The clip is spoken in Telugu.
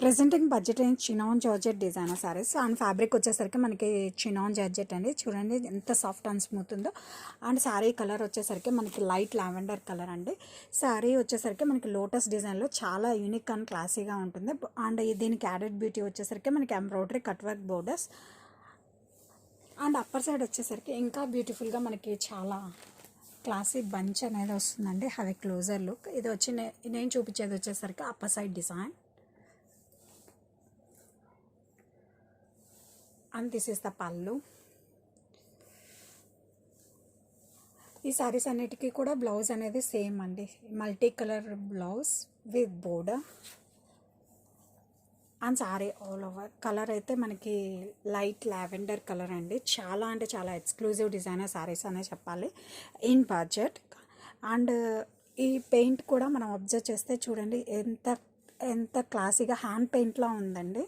Presenting budget range chinon georgette designer saris and fabric వచ్చేసరికి మనకి చినాన్ జార్జెట్ అండి. చూడండి ఎంత సాఫ్ట్ అండ్ స్మూత్ ఉందో. అండ్ శారీ కలర్ వచ్చేసరికి మనకి లైట్ లావెండర్ కలర్ అండి. శారీ వచ్చేసరికి మనకి లోటస్ డిజైన్లో చాలా యూనిక్ అండ్ క్లాసీగా ఉంటుంది. అండ్ దీనికి యాడెడ్ బ్యూటీ వచ్చేసరికి మనకి embroidery cut work borders and upper side వచ్చేసరికి ఇంకా బ్యూటిఫుల్గా మనకి చాలా క్లాసీ బంచ్ అనేది వస్తుందండి. Have a closer look. ఇది వచ్చి నేను చూపించేది వచ్చేసరికి upper side design and this is the పళ్ళు. ఈ శారీస్ అన్నిటికీ కూడా బ్లౌజ్ అనేది సేమ్ అండి, multi colour blouse with border. And sari all over colour అయితే మనకి లైట్ లావెండర్ కలర్ అండి. చాలా అంటే చాలా ఎక్స్క్లూజివ్ డిజైనర్ శారీస్ అనే చెప్పాలి ఇన్ బడ్జెట్. అండ్ ఈ పెయింట్ కూడా మనం అబ్జర్వ్ చేస్తే చూడండి ఎంత ఎంత క్లాసీగా హ్యాండ్ పెయింట్లా ఉందండి.